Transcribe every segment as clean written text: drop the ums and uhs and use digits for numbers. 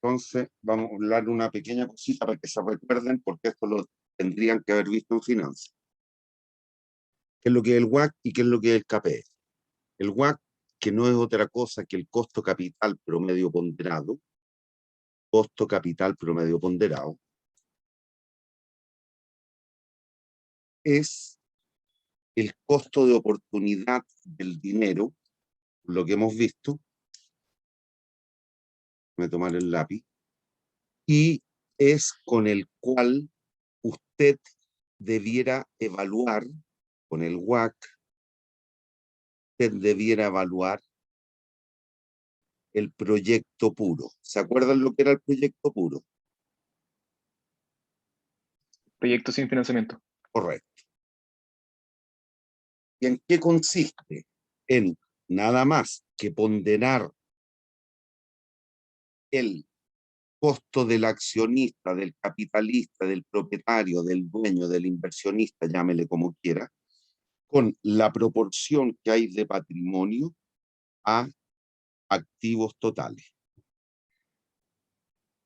Entonces, vamos a hablar una pequeña cosita para que se recuerden, porque esto lo tendrían que haber visto en finanzas. ¿Qué es lo que es el WACC y qué es lo que es el KPI? El WACC, que no es otra cosa que el costo capital promedio ponderado, es el costo de oportunidad del dinero, lo que hemos visto. Voy a tomar el lápiz. Y es con el cual usted debiera evaluar, con el WACC, usted debiera evaluar el proyecto puro. ¿Se acuerdan lo que era el proyecto puro? Proyecto sin financiamiento. Correcto. ¿Y en qué consiste? En nada más que ponderar el costo del accionista, del capitalista, del propietario, del dueño, del inversionista, llámele como quiera, con la proporción que hay de patrimonio a activos totales,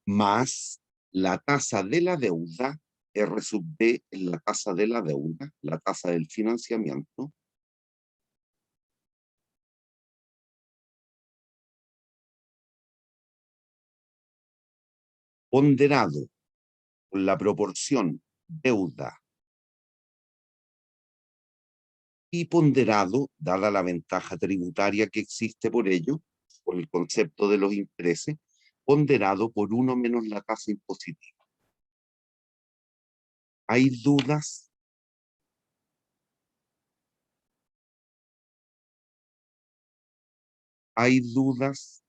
más la tasa de la deuda, R sub D es la tasa de la deuda, la tasa del financiamiento, ponderado con la proporción deuda y ponderado, dada la ventaja tributaria que existe por ello, por el concepto de los intereses, ponderado por 1 menos la tasa impositiva. ¿Hay dudas? ¿Hay dudas,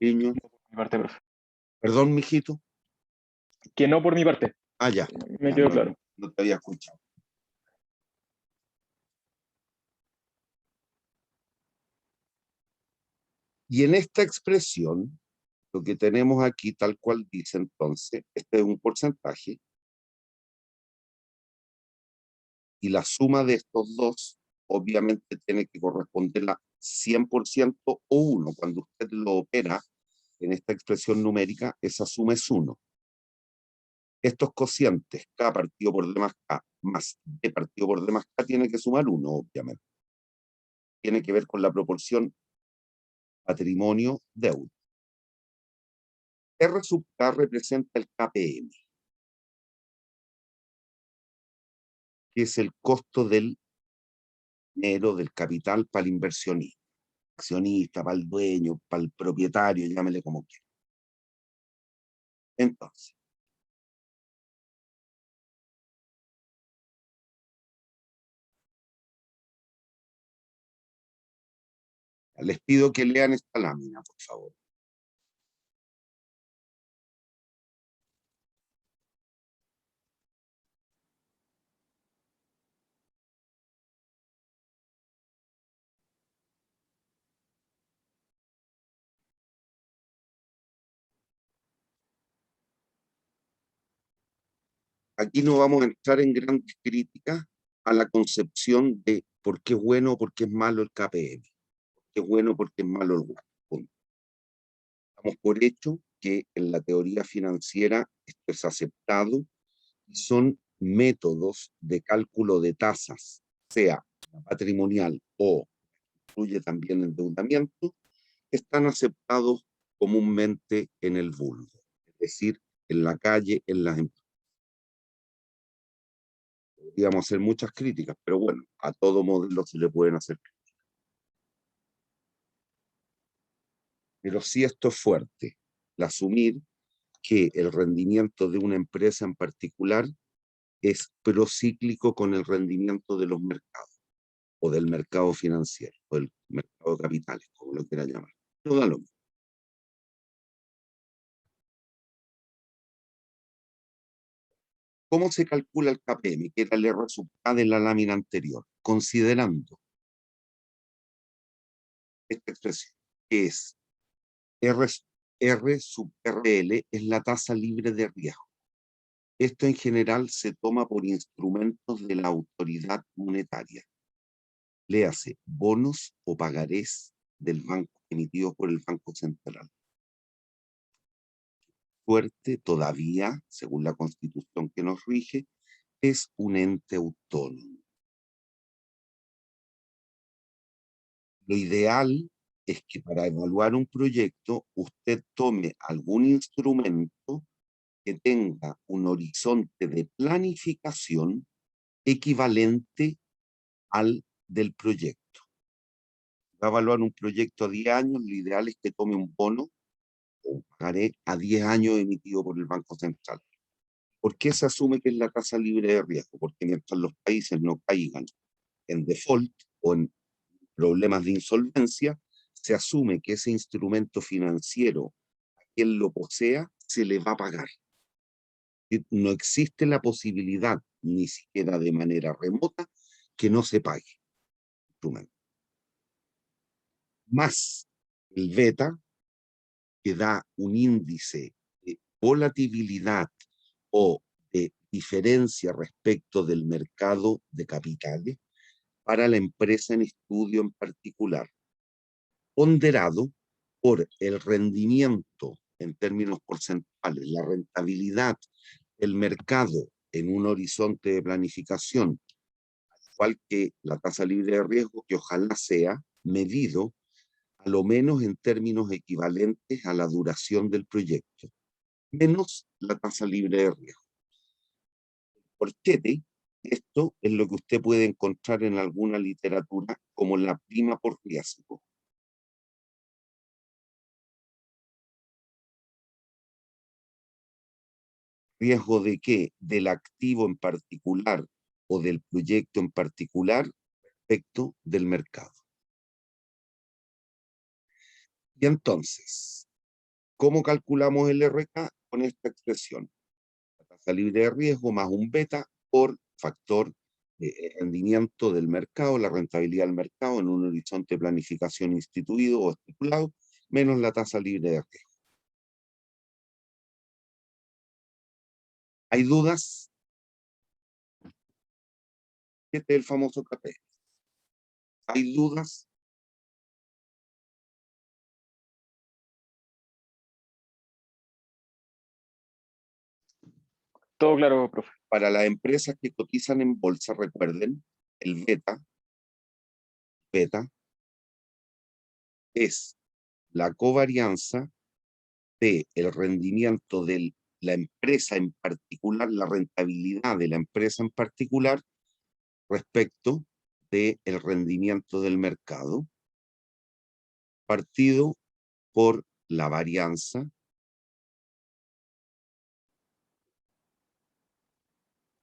niños? No por mi parte, profe. Perdón, mijito. Que no por mi parte. Ah, ya. Me Ya quedó no, claro. no te había escuchado. Y en esta expresión, lo que tenemos aquí, tal cual dice entonces, este es un porcentaje, y la suma de estos dos, obviamente, tiene que corresponder a 100% o 1. Cuando usted lo opera en esta expresión numérica, esa suma es 1. Estos cocientes, K partido por D más K, más B partido por D más K, tiene que sumar 1, obviamente. Tiene que ver con la proporción patrimonio-deuda. R sub K representa el KPM, que es el costo del dinero, del capital para el inversionista, accionista, para el dueño, para el propietario, llámele como quiera. Entonces, les pido que lean esta lámina, por favor. Aquí no vamos a entrar en grandes críticas a la concepción de por qué es bueno o por qué es malo el KPM, por qué es bueno o por qué es malo el WACC. Damos por hecho que en la teoría financiera esto es aceptado y son métodos de cálculo de tasas, sea patrimonial o incluye también endeudamiento, están aceptados comúnmente en el vulgo, es decir, en la calle, en las empresas. Podríamos hacer muchas críticas, pero bueno, a todo modelo se le pueden hacer críticas. Pero sí esto es fuerte, el asumir que el rendimiento de una empresa en particular es procíclico con el rendimiento de los mercados, o del mercado financiero, o del mercado de capitales, como lo quiera llamar. No da lo mismo. ¿Cómo se calcula el KPM? Que era el resultado de la lámina anterior, considerando esta expresión, que es R sub RL, es la tasa libre de riesgo. Esto en general se toma por instrumentos de la autoridad monetaria. Léase, bonos o pagarés del banco emitidos por el Banco Central. Fuerte todavía, según la Constitución que nos rige, es un ente autónomo. Lo ideal es que para evaluar un proyecto usted tome algún instrumento que tenga un horizonte de planificación equivalente al del proyecto. Va a evaluar un proyecto a 10 años, lo ideal es que tome un bono o un pagaré a 10 años emitido por el Banco Central. ¿Por qué se asume que es la tasa libre de riesgo? Porque mientras los países no caigan en default o en problemas de insolvencia, se asume que ese instrumento financiero, a quien lo posea, se le va a pagar. No existe la posibilidad, ni siquiera de manera remota, que no se pague. Más el beta, que da un índice de volatilidad o de diferencia respecto del mercado de capitales para la empresa en estudio en particular, ponderado por el rendimiento en términos porcentuales, la rentabilidad del mercado en un horizonte de planificación, al igual que la tasa libre de riesgo, que ojalá sea medido a lo menos en términos equivalentes a la duración del proyecto, menos la tasa libre de riesgo. ¿Por qué? Esto es lo que usted puede encontrar en alguna literatura como la prima por riesgo. ¿Riesgo de qué? Del activo en particular o del proyecto en particular respecto del mercado. Y entonces, ¿cómo calculamos el RK? Con esta expresión. La tasa libre de riesgo más un beta por factor de rendimiento del mercado, la rentabilidad del mercado en un horizonte de planificación instituido o estipulado, menos la tasa libre de riesgo. ¿Hay dudas? Este es el famoso KP. ¿Hay dudas? Todo claro, profe. Para las empresas que cotizan en bolsa, recuerden, el beta es la covarianza del rendimiento de la empresa en particular, la rentabilidad de la empresa en particular respecto del rendimiento del mercado, partido por la varianza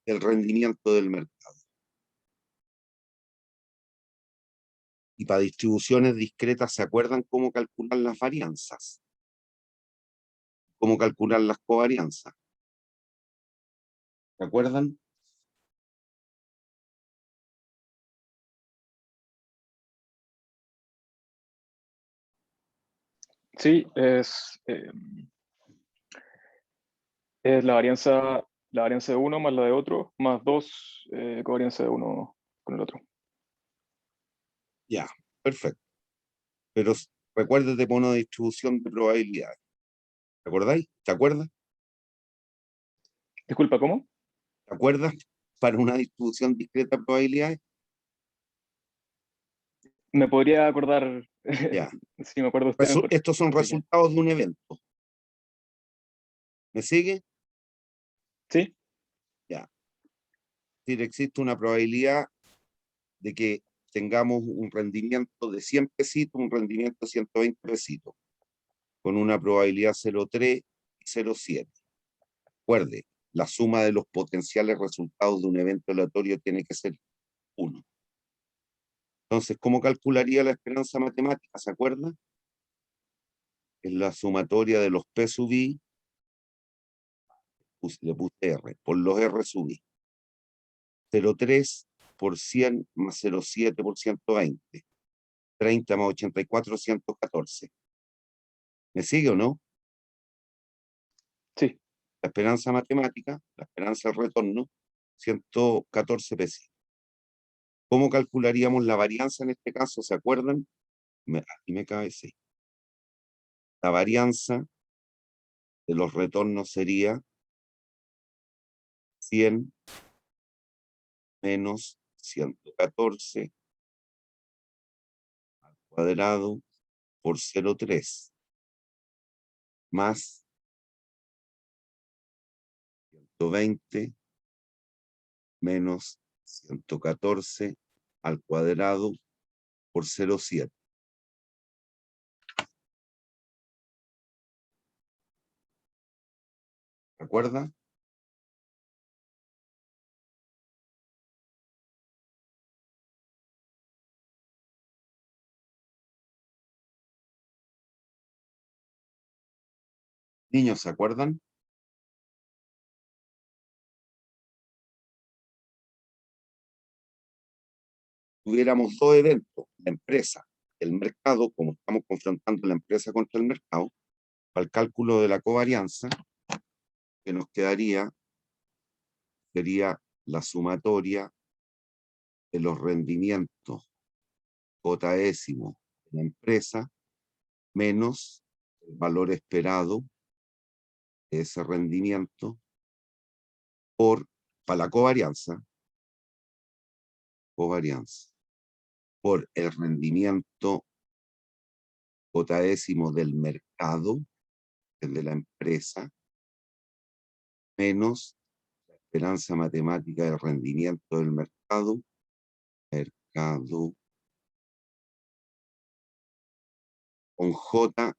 del rendimiento del mercado. Y para distribuciones discretas, ¿se acuerdan cómo calcular las varianzas? ¿Cómo calcular las covarianzas? ¿Se acuerdan? Sí, es la varianza de uno más la de otro, más dos covarianza de uno con el otro. Ya, perfecto. Pero recuérdate por una distribución de probabilidades. ¿Te acordáis? ¿Te acuerdas? Disculpa, ¿cómo? ¿Te acuerdas? Para una distribución discreta de probabilidades. Me podría acordar, Ya. si me acuerdo usted mejor. Estos son Así que, resultados de un evento. ¿Me sigue? sí, Ya. Es decir, existe una probabilidad de que tengamos un rendimiento de 100 pesitos, un rendimiento de 120 pesitos, con una probabilidad 0,3 y 0,7. Recuerde, la suma de los potenciales resultados de un evento aleatorio tiene que ser 1. Entonces, ¿cómo calcularía la esperanza matemática? ¿Se acuerda? Es la sumatoria de los P sub I, le puse R, por los R sub I. 0,3 por 100 más 0,7 por 120. 30 más 84, 114. ¿Me sigue o no? sí, La esperanza matemática, la esperanza del retorno, 114 pesos. ¿Cómo calcularíamos la varianza en este caso? ¿Se acuerdan? aquí me cabe 6. La varianza de los retornos sería 100 menos 114 al cuadrado por 0,3 más 120 menos 114 al cuadrado por 0,7. ¿De acuerdo? Niños, ¿se acuerdan? Tuviéramos dos eventos, la empresa, el mercado, como estamos confrontando la empresa contra el mercado, para el cálculo de la covarianza, que nos quedaría, sería la sumatoria de los rendimientos J-ésimo de la empresa menos el valor esperado de ese rendimiento para la covarianza, por el rendimiento J-ésimo del mercado, el de la empresa, menos la esperanza matemática del rendimiento del mercado, con J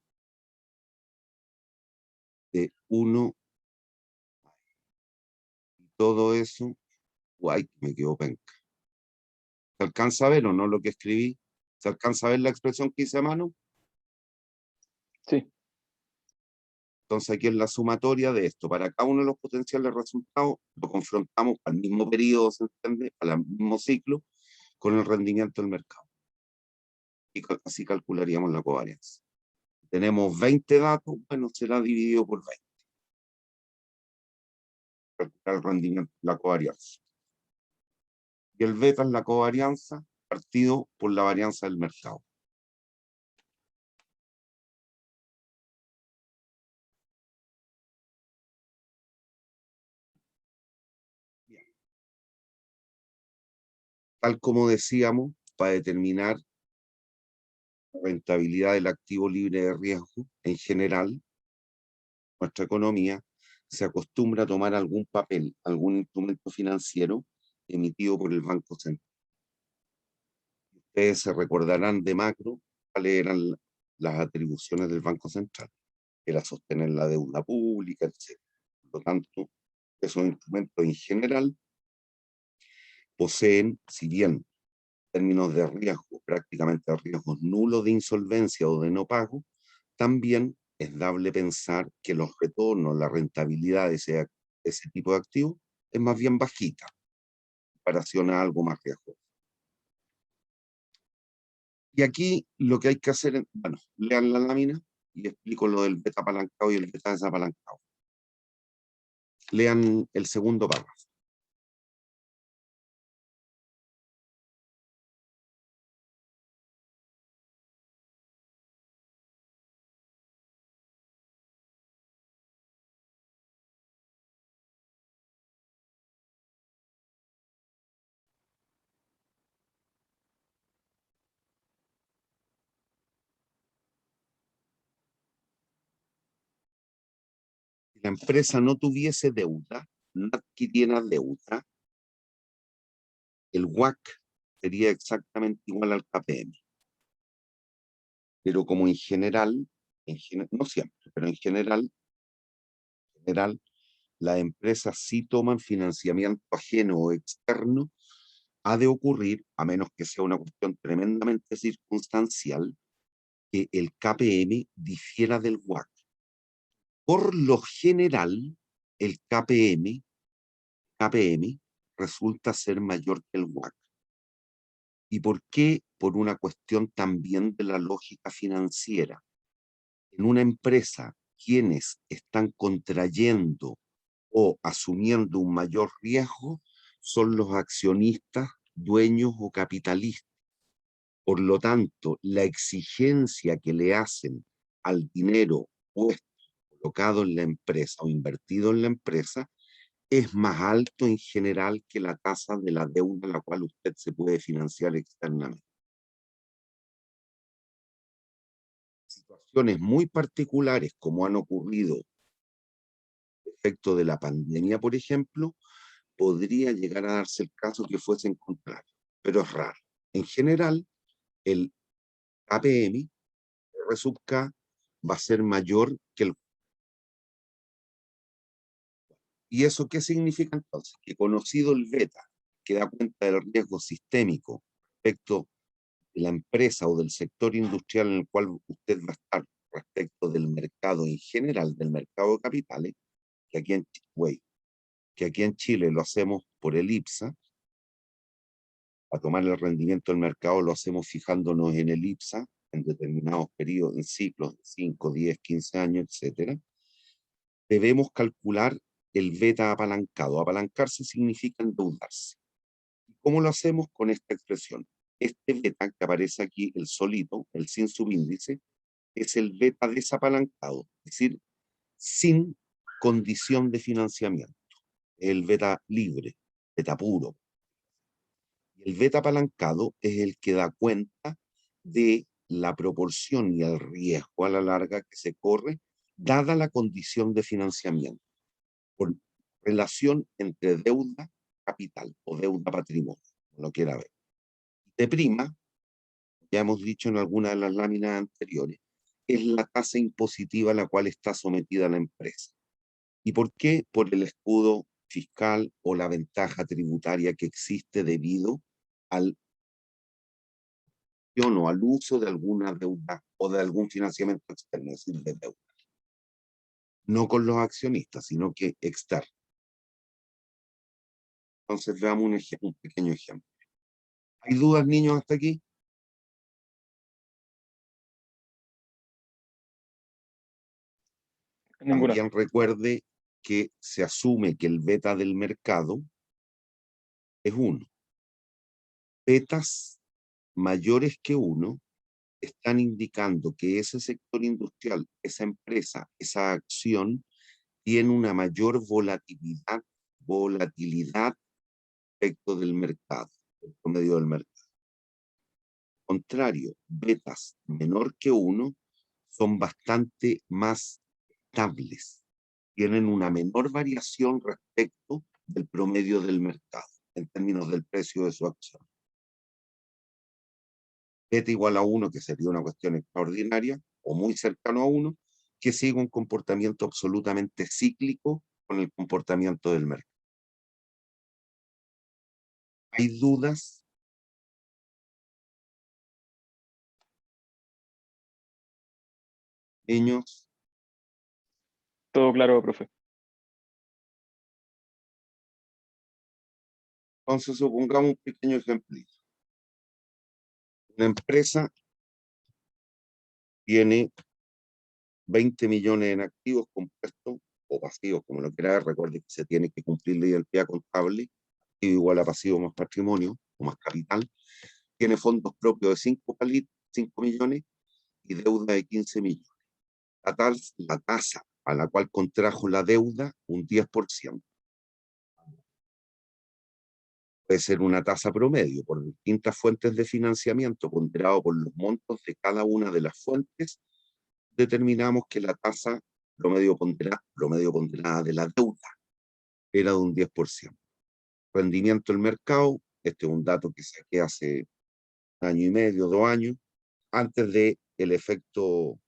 de 1, y todo eso, guay, me quedo penca. ¿Se alcanza a ver o no lo que escribí? ¿Se alcanza a ver la expresión que hice a mano? Sí. Entonces aquí es la sumatoria de esto. Para cada uno de los potenciales resultados lo confrontamos al mismo periodo, ¿se entiende? Al mismo ciclo, con el rendimiento del mercado. Y así calcularíamos la covarianza. Tenemos 20 datos, bueno, será dividido por 20. Calcular el rendimiento, la covarianza. Y el beta es la covarianza partido por la varianza del mercado. Bien. Tal como decíamos, para determinar la rentabilidad del activo libre de riesgo, en general, nuestra economía se acostumbra a tomar algún papel, algún instrumento financiero emitido por el Banco Central. Ustedes se recordarán de macro cuáles eran las atribuciones del Banco Central. Era sostener la deuda pública, etc. Por lo tanto, esos instrumentos en general poseen, si bien en términos de riesgo, prácticamente riesgos nulos de insolvencia o de no pago, también es dable pensar que los retornos, la rentabilidad de ese tipo de activos es más bien bajita, en comparación a algo más riesgoso. Y aquí lo que hay que hacer, bueno, lean la lámina y explico lo del beta apalancado y el beta desapalancado. Lean el segundo párrafo. Si la empresa no tuviese deuda, no adquiriera deuda, el WACC sería exactamente igual al KPM. Pero como en general, no siempre, pero en general, las empresas sí toman financiamiento ajeno o externo, ha de ocurrir, a menos que sea una cuestión tremendamente circunstancial, que el KPM difiera del WACC. Por lo general, el KPM resulta ser mayor que el WACC. ¿Y por qué? Por una cuestión también de la lógica financiera. En una empresa, quienes están contrayendo o asumiendo un mayor riesgo son los accionistas, dueños o capitalistas. Por lo tanto, la exigencia que le hacen al dinero puesto, colocado en la empresa o invertido en la empresa, es más alto en general que la tasa de la deuda a la cual usted se puede financiar externamente. Situaciones muy particulares como han ocurrido efecto de la pandemia, por ejemplo, podría llegar a darse el caso que fuese en contrario, pero es raro. En general, el APM, el R sub K, va a ser mayor que el... ¿Y eso qué significa entonces? Que conocido el beta, que da cuenta del riesgo sistémico respecto de la empresa o del sector industrial en el cual usted va a estar, respecto del mercado en general, del mercado de capitales, que aquí en, que aquí en Chile lo hacemos por el IPSA, a tomar el rendimiento del mercado lo hacemos fijándonos en el IPSA, en determinados periodos, en ciclos de 5, 10, 15 años, etcétera. Debemos calcular el beta apalancado. Apalancarse significa endeudarse. ¿Cómo lo hacemos? Con esta expresión. Este beta que aparece aquí, el solito, el sin subíndice, es el beta desapalancado, es decir, sin condición de financiamiento. El beta libre, beta puro. Y el beta apalancado es el que da cuenta de la proporción y el riesgo a la larga que se corre, dada la condición de financiamiento, por relación entre deuda capital o deuda patrimonio, como lo quiera ver. De prima, ya hemos dicho en alguna de las láminas anteriores, es la tasa impositiva a la cual está sometida la empresa. ¿Y por qué? Por el escudo fiscal o la ventaja tributaria que existe debido al o al uso de alguna deuda o de algún financiamiento externo, es decir, de deuda. No con los accionistas, sino que externo. Entonces veamos un pequeño ejemplo. ¿Hay dudas, niños, hasta aquí? Ninguna. También recuerde que se asume que el beta del mercado es 1. Betas mayores que 1 están indicando que ese sector industrial, esa empresa, esa acción, tiene una mayor volatilidad respecto del mercado, el promedio del mercado. Contrario, betas menor que 1 son bastante más estables, tienen una menor variación respecto del promedio del mercado, en términos del precio de su acción. Beta igual a 1, que sería una cuestión extraordinaria, o muy cercano a 1, que sigue un comportamiento absolutamente cíclico con el comportamiento del mercado. ¿Hay dudas? Niños, Todo claro, profe. entonces supongamos un pequeño ejemplito. Una empresa tiene 20 millones en activos compuestos o pasivos, como lo quiera ver. Recuerde que se tiene que cumplir la identidad contable, activo igual a pasivo más patrimonio o más capital. Tiene fondos propios de 5 millones y deuda de 15 millones. La tasa a la cual contrajo la deuda, un 10%. Puede ser una tasa promedio por distintas fuentes de financiamiento, ponderado por los montos de cada una de las fuentes. Determinamos que la tasa promedio ponderada de la deuda era de un 10%. Rendimiento del mercado, este es un dato que saqué hace 1 año y medio, 2 años, antes del efecto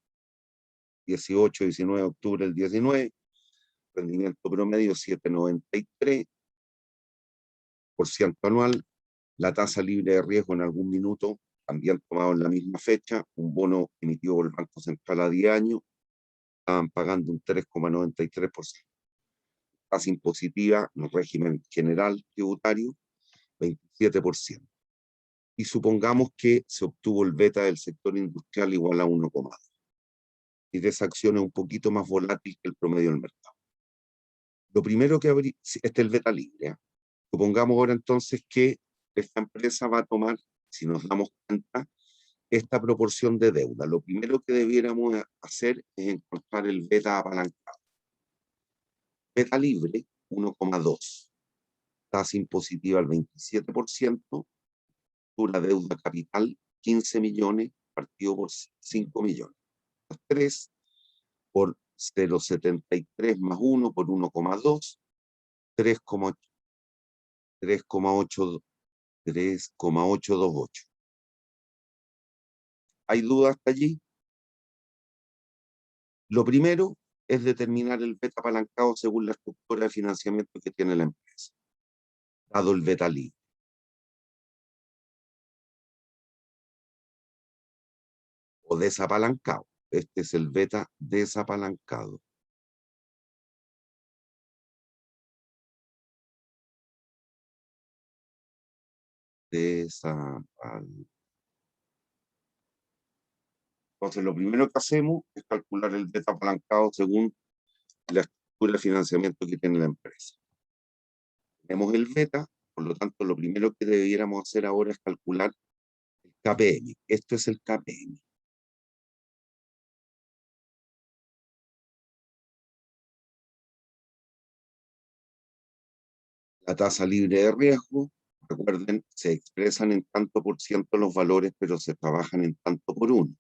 18-19 de octubre del 19, rendimiento promedio 7,93% anual. La tasa libre de riesgo en algún minuto, también tomado en la misma fecha, un bono emitido por el Banco Central a 10 años, estaban pagando un 3,93%. Tasa impositiva en el régimen general tributario, 27%. Y supongamos que se obtuvo el beta del sector industrial igual a 1,2. Y de esa acción es un poquito más volátil que el promedio del mercado. Lo primero que habría, este es el beta libre, ¿eh? Supongamos ahora entonces que esta empresa va a tomar, si nos damos cuenta, esta proporción de deuda. Lo primero que debiéramos hacer es encontrar el beta apalancado. Beta libre, 1,2. Tasa impositiva al 27%, la deuda capital 15 millones partido por 5 millones. 3 por 0,73 más 1 por 1,2, 3,828. ¿Hay dudas hasta allí? Lo primero es determinar el beta apalancado según la estructura de financiamiento que tiene la empresa, dado el beta libre. O desapalancado. Este es el beta desapalancado. Entonces, lo primero que hacemos es calcular el beta apalancado según la estructura de financiamiento que tiene la empresa. Tenemos el beta, por lo tanto, lo primero que debiéramos hacer ahora es calcular el KPM. Esto es el KPM. La tasa libre de riesgo, recuerden, se expresan en tanto por ciento los valores, pero se trabajan en tanto por uno.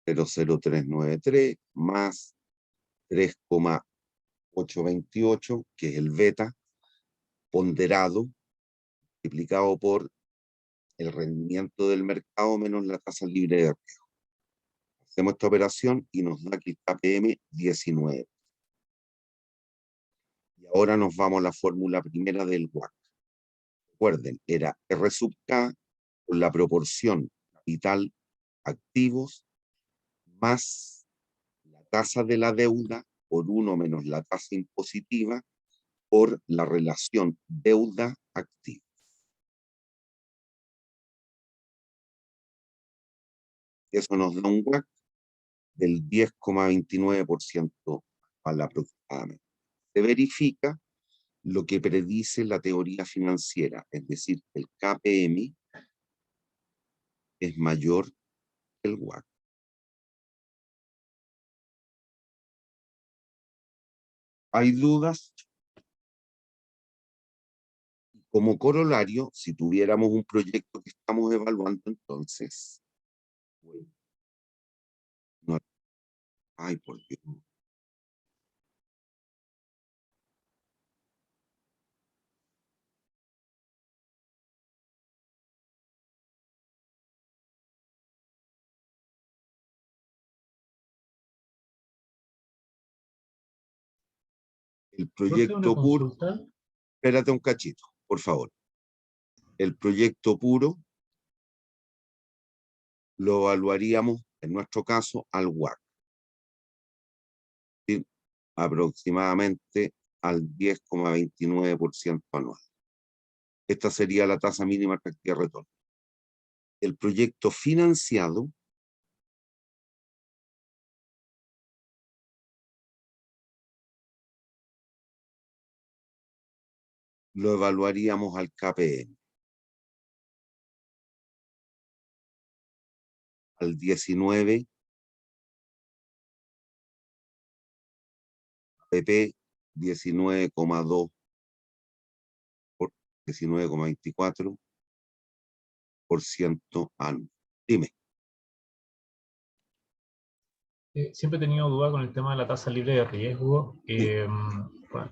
0,0393 más 3,828, que es el beta ponderado, multiplicado por el rendimiento del mercado menos la tasa libre de riesgo. Hacemos esta operación y nos da que el KPM 19. Y ahora nos vamos a la fórmula primera del WACC. Recuerden, era R sub K con la proporción capital activos más la tasa de la deuda por 1 menos la tasa impositiva por la relación deuda-activo. Eso nos da un WACC del 10,29% al aproximadamente. Se verifica lo que predice la teoría financiera, es decir, el KPM es mayor que el WACC. ¿Hay dudas? Como corolario, si tuviéramos un proyecto que estamos evaluando, entonces, bueno, no, ay, por Dios. El Jorge, una proyecto puro, consulta. espérate un cachito, por favor. El proyecto puro lo evaluaríamos, en nuestro caso, al WACC. ¿Sí? Aproximadamente al 10,29% anual. Esta sería la tasa mínima atractiva de retorno. El proyecto financiado lo evaluaríamos al KPM, al 19, PP 19,2 por 19,24% anual. Dime. Siempre he tenido duda con el tema de la tasa libre de riesgo.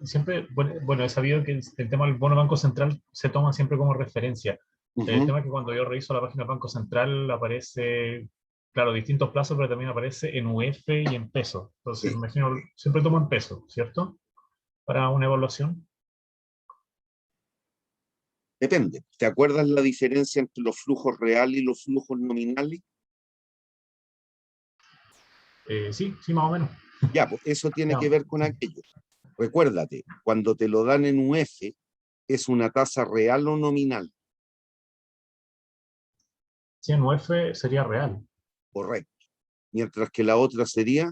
Siempre, bueno, he sabido que el tema del bono Banco Central se toma siempre como referencia. El tema es que cuando yo reviso la página del Banco Central aparece, claro, distintos plazos, pero también aparece en UF y en peso. Entonces, me imagino, siempre tomo en peso, ¿cierto? Para una evaluación. Depende. ¿Te acuerdas la diferencia entre los flujos reales y los flujos nominales? Sí, más o menos. Ya, pues eso tiene Ya. que ver con aquello. Recuérdate, cuando te lo dan en UF, ¿es una tasa real o nominal? Sí, en UF sería real. Correcto. Mientras que la otra sería,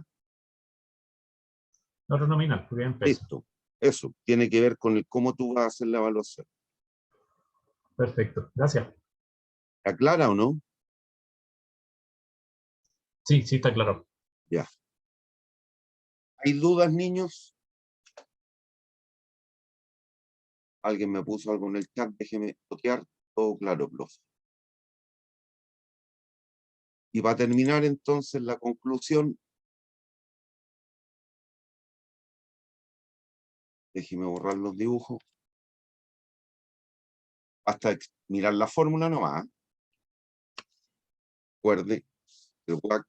No nominal, porque en peso. listo. Eso tiene que ver con el cómo tú vas a hacer la evaluación. Perfecto, gracias. ¿Está clara o no? Sí, sí, está claro. Ya. ¿Hay dudas, niños? Alguien me puso algo en el chat, déjeme copiar. Todo claro, profe. Y para terminar entonces la conclusión, déjeme borrar los dibujos. Hasta mirar la fórmula nomás. Recuerde, el WACC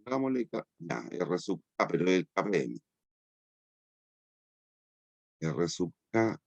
hagámosle ya, R sub K, pero es el KPM. R sub K.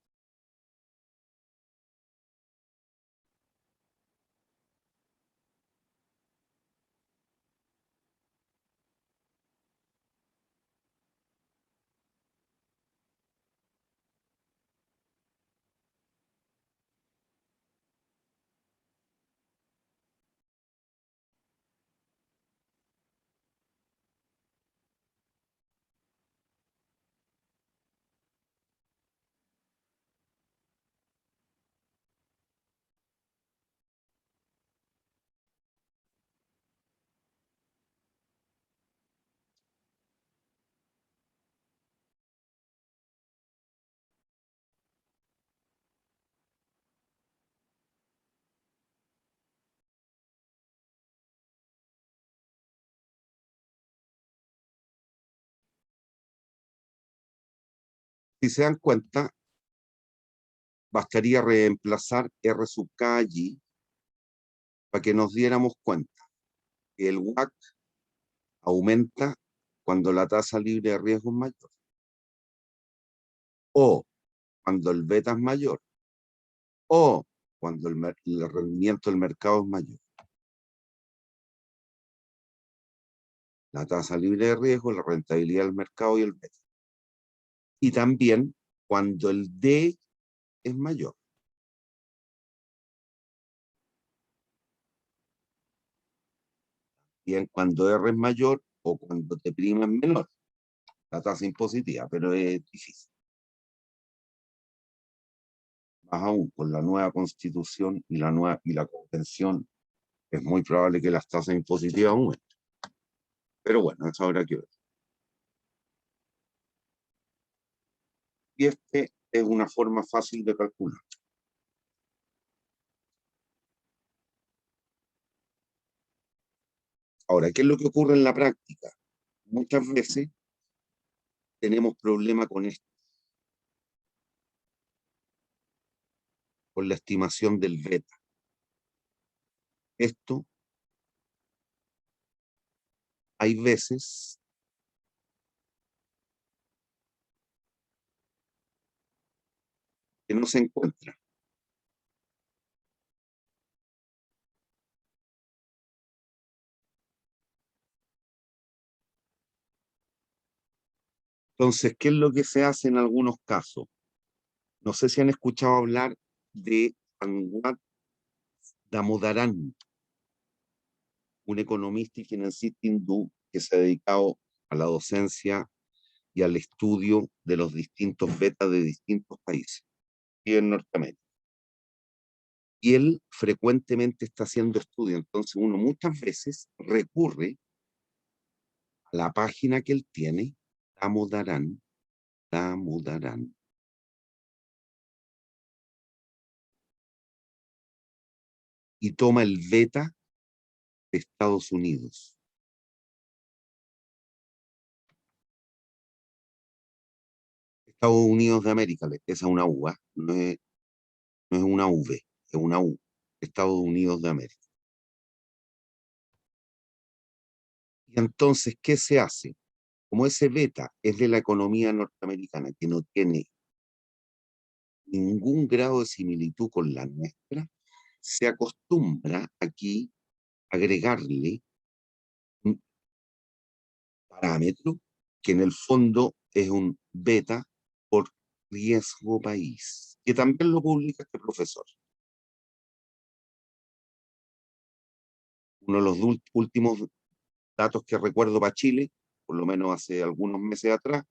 Si se dan cuenta, bastaría reemplazar R sub K allí para que nos diéramos cuenta que el WACC aumenta cuando la tasa libre de riesgo es mayor, o cuando el beta es mayor, o cuando el rendimiento del mercado es mayor. La tasa libre de riesgo, la rentabilidad del mercado y el beta. Y también cuando el D es mayor. Bien, cuando R es mayor o cuando T' es menor. La tasa impositiva, pero es difícil. Más aún, con la nueva constitución y la convención, es muy probable que las tasas impositivas aumenten. Pero bueno, eso habrá que ver. Y este es una forma fácil de calcular. Ahora, ¿qué es lo que ocurre en la práctica? Muchas veces tenemos problemas con esto, con la estimación del beta. Esto, hay veces que no se encuentra. Entonces, ¿qué es lo que se hace en algunos casos? No sé si han escuchado hablar de Anwar Damodaran, un economista y financista hindú que se ha dedicado a la docencia y al estudio de los distintos betas de distintos países y en Norteamérica. Y él frecuentemente está haciendo estudios, entonces uno muchas veces recurre a la página que él tiene, Damodaran, y toma el beta de Estados Unidos. Estados Unidos de América, esa es una U, no es una V, es una U. Estados Unidos de América. Y entonces, ¿qué se hace? Como ese beta es de la economía norteamericana, que no tiene ningún grado de similitud con la nuestra, se acostumbra aquí a agregarle un parámetro que en el fondo es un beta por riesgo país, que también lo publica este profesor. Uno de los últimos datos que recuerdo para Chile, por lo menos hace algunos meses atrás,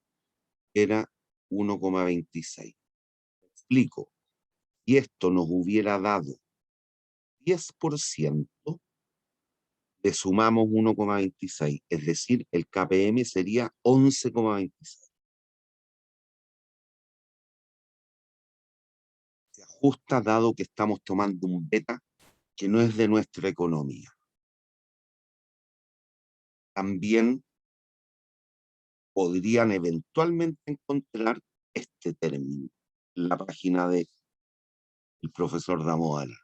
era 1,26. Explico. Si esto nos hubiera dado 10%, le sumamos 1,26, es decir, el KPM sería 11,26. Se ajusta dado que estamos tomando un beta que no es de nuestra economía. También podrían eventualmente encontrar este término en la página del profesor Damodaran,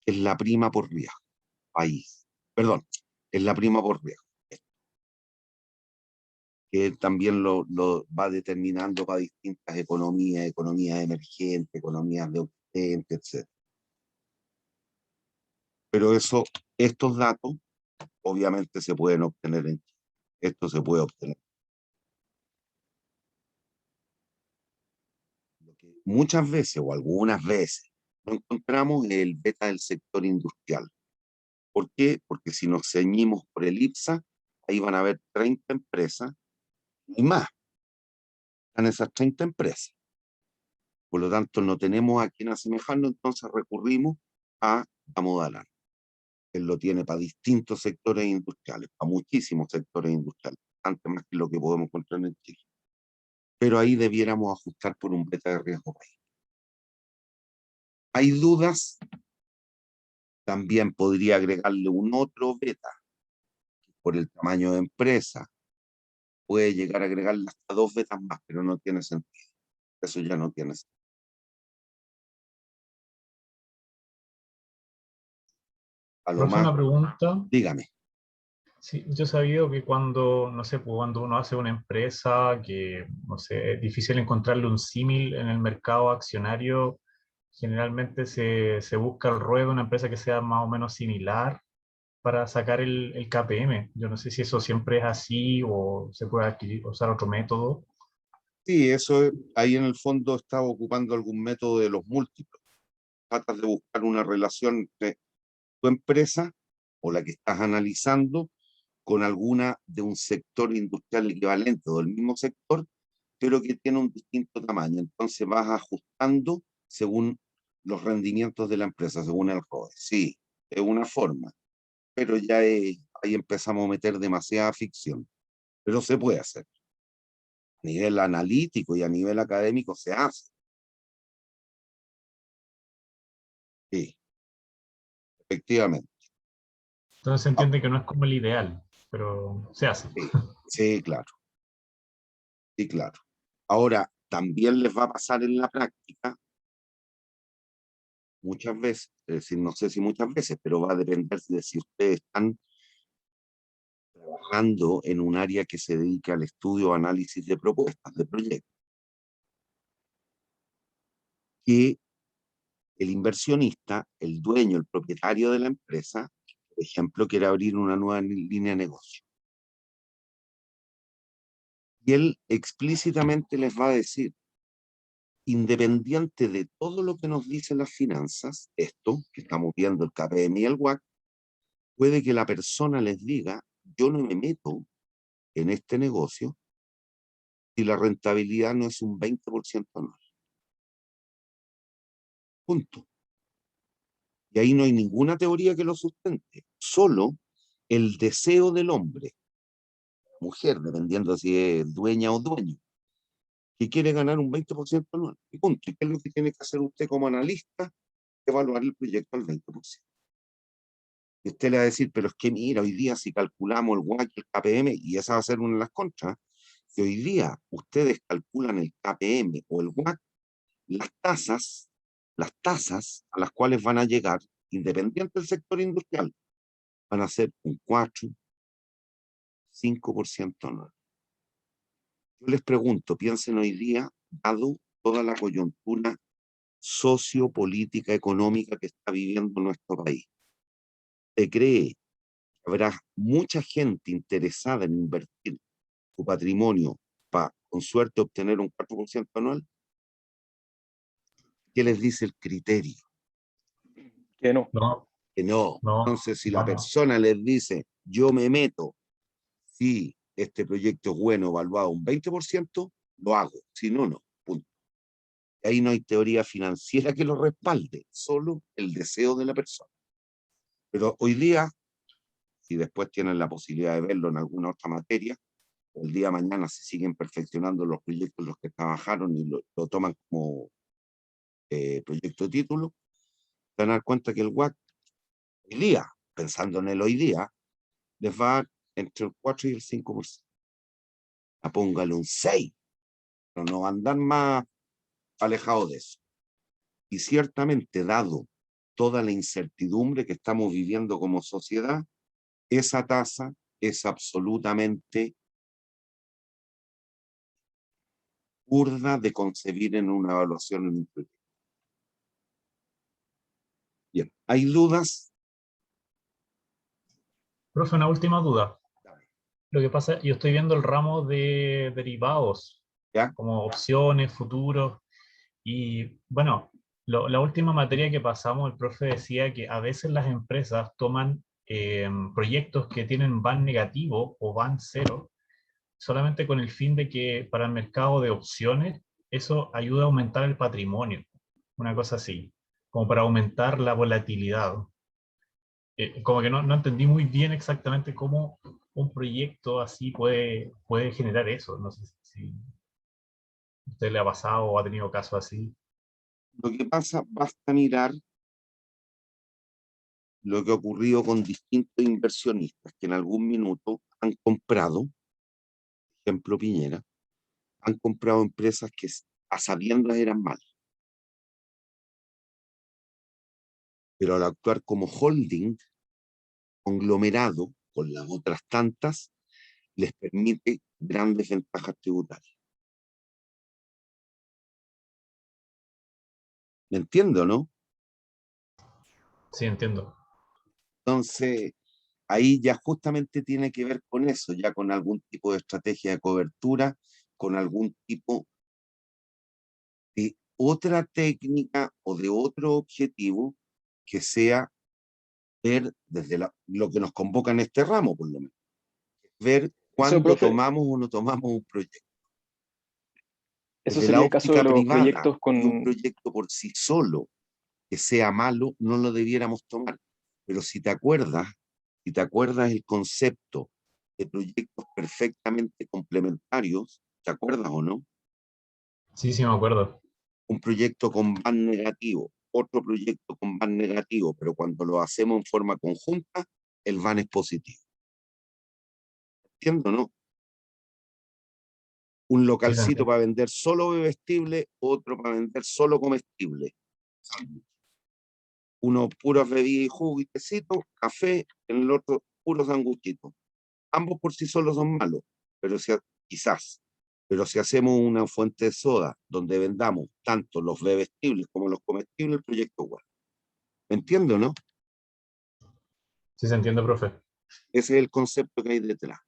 que es la prima por riesgo. País. Perdón, es la prima por riesgo. Que él también lo va determinando para distintas economías, economías emergentes, economías de occidente, etc. Pero estos datos obviamente se pueden obtener en Chile. Esto se puede obtener. Lo que muchas veces o algunas veces no encontramos es el beta del sector industrial. ¿Por qué? Porque si nos ceñimos por el IPSA, ahí van a haber 30 empresas y más. Están esas 30 empresas. Por lo tanto, no tenemos a quien asemejarnos, entonces recurrimos a Damodaran. Él lo tiene para distintos sectores industriales, para muchísimos sectores industriales, bastante más que lo que podemos encontrar en Chile. Pero ahí debiéramos ajustar por un beta de riesgo país. ¿Hay dudas? También podría agregarle un otro beta, por el tamaño de empresa. Puede llegar a agregarle hasta 2 betas más, pero no tiene sentido. Eso ya no tiene sentido. A lo más, Una pregunta. dígame. Sí, yo he sabido que cuando, no sé, pues cuando uno hace una empresa que, no sé, es difícil encontrarle un símil en el mercado accionario, generalmente se busca el ruedo de una empresa que sea más o menos similar para sacar el KPM. Yo no sé si eso siempre es así o se puede usar otro método. Sí, ahí en el fondo está ocupando algún método de los múltiplos. Tratas de buscar una relación entre tu empresa o la que estás analizando con alguna de un sector industrial equivalente o del mismo sector, pero que tiene un distinto tamaño. Entonces vas ajustando según los rendimientos de la empresa, según el ROE. Sí, es una forma, pero ahí empezamos a meter demasiada ficción. Pero se puede hacer. A nivel analítico y a nivel académico se hace. Sí, efectivamente. Entonces se entiende que no es como el ideal, pero se hace. Sí, sí, claro. Sí, claro. Ahora, también les va a pasar en la práctica muchas veces, es decir, no sé si muchas veces, pero va a depender de si ustedes están trabajando en un área que se dedique al estudio o análisis de propuestas, de proyectos, que el inversionista, el dueño, el propietario de la empresa, por ejemplo, quiere abrir una nueva línea de negocio. Y él explícitamente les va a decir, independiente de todo lo que nos dicen las finanzas, esto que estamos viendo, el KPM y el WACC, puede que la persona les diga, yo no me meto en este negocio si la rentabilidad no es un 20% anual. Punto. Y ahí no hay ninguna teoría que lo sustente, solo el deseo del hombre, mujer, dependiendo si es dueña o dueño, que quiere ganar un 20% anual. Y punto. ¿Y qué es lo que tiene que hacer usted como analista? Evaluar el proyecto al 20%. Y usted le va a decir, pero es que mira, hoy día si calculamos el WACC y el KPM, y esa va a ser una de las contras, que hoy día ustedes calculan el KPM o el WACC, las tasas a las cuales van a llegar, independiente del sector industrial, van a ser un 4, 5% anual. Yo les pregunto, piensen hoy día, dado toda la coyuntura sociopolítica, económica que está viviendo nuestro país, ¿se cree que habrá mucha gente interesada en invertir su patrimonio para, con suerte, obtener un 4% anual? ¿Qué les dice el criterio? Que no. No, Que no. no, Entonces, si la no, no. persona les dice, yo me meto, si este proyecto es bueno, evaluado un 20%, lo hago, si no, no, punto. Ahí no hay teoría financiera que lo respalde, solo el deseo de la persona. Pero hoy día, si después tienen la posibilidad de verlo en alguna otra materia, el día de mañana se siguen perfeccionando los proyectos en los que trabajaron y lo toman como proyecto de título, se van a dar cuenta que el WAC hoy día, pensando en el hoy día, les va a dar entre el 4 y el 5%. Póngale un 6, pero no van a andar más alejados de eso. Y ciertamente, dado toda la incertidumbre que estamos viviendo como sociedad, esa tasa es absolutamente burda de concebir en una evaluación en un proyecto. Bien, ¿hay dudas? Profe, una última duda. Lo que pasa, yo estoy viendo el ramo de derivados, ¿Ya? como opciones, futuros, y bueno, la última materia que pasamos, el profe decía que a veces las empresas toman proyectos que tienen van negativo o van cero, solamente con el fin de que para el mercado de opciones eso ayuda a aumentar el patrimonio, una cosa así, como para aumentar la volatilidad. Como que no entendí muy bien exactamente cómo un proyecto así puede generar eso. No sé si a usted le ha pasado o ha tenido caso así. Lo que pasa, basta mirar lo que ha ocurrido con distintos inversionistas que en algún minuto han comprado, ejemplo Piñera, han comprado empresas que a sabiendas eran malas. Pero al actuar como holding, conglomerado con las otras tantas, les permite grandes ventajas tributarias. ¿Me entiendo, no? Sí, entiendo. Entonces, ahí ya justamente tiene que ver con eso, ya con algún tipo de estrategia de cobertura, con algún tipo de otra técnica o de otro objetivo que sea ver desde lo que nos convoca en este ramo, por lo menos. Ver Eso, cuándo profe, tomamos o no tomamos un proyecto. eso Desde la sería el caso de óptica los privada, proyectos y un con... proyecto por sí solo que sea malo, no lo debiéramos tomar. Pero si te acuerdas el concepto de proyectos perfectamente complementarios, ¿te acuerdas o no? Sí, sí, me acuerdo. Un proyecto con VAN negativo, otro proyecto con VAN negativo, pero cuando lo hacemos en forma conjunta, el VAN es positivo. ¿Entiendo, no? Un Sí, se localcito entiende. para vender solo bebestible, otro para vender solo comestible. Uno puras bebidas y jugo y tecito, café, en el otro puros sanguchitos. Ambos por sí solos son malos, pero quizás. Pero si hacemos una fuente de soda donde vendamos tanto los bebestibles como los comestibles, el proyecto igual. ¿Me entiendo, no? Sí, se entiende, profe. Ese es el concepto que hay detrás.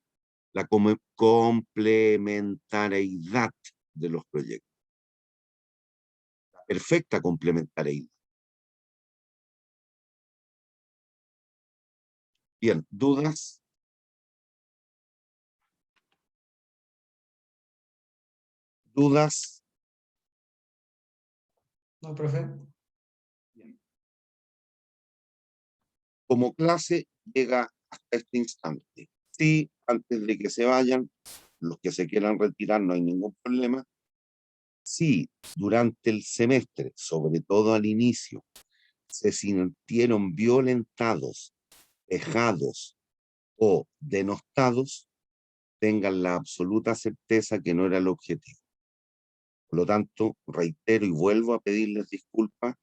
La complementariedad de los proyectos. La perfecta complementariedad. Bien, ¿dudas? ¿Dudas? No, profe. Bien. Como clase llega hasta este instante. Sí, antes de que se vayan, los que se quieran retirar no hay ningún problema. Sí, durante el semestre, sobre todo al inicio, se sintieron violentados, dejados o denostados, tengan la absoluta certeza que no era el objetivo. Por lo tanto, reitero y vuelvo a pedirles disculpas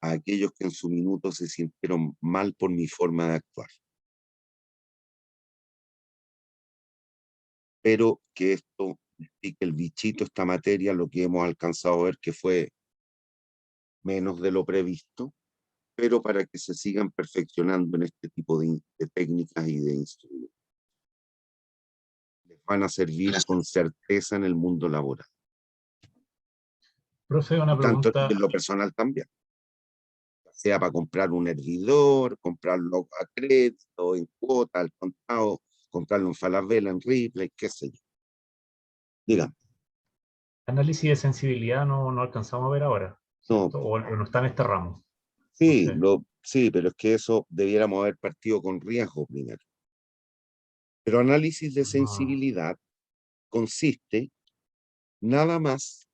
a aquellos que en su minuto se sintieron mal por mi forma de actuar. Espero que esto explique el bichito, esta materia, lo que hemos alcanzado a ver que fue menos de lo previsto, pero para que se sigan perfeccionando en este tipo de técnicas y de instrumentos. Les van a servir con certeza en el mundo laboral. Profe, una Y tanto pregunta. en lo personal también. Sea para comprar un hervidor, comprarlo a crédito, en cuota, al contado, comprarlo en Falabella, en Ripley, qué sé yo. Dígame. Análisis de sensibilidad no alcanzamos a ver ahora, No, ¿cierto? O no está en este ramo. sí, sé. sí, pero es que eso debiéramos haber partido con riesgo primero. Pero análisis de sensibilidad consiste nada más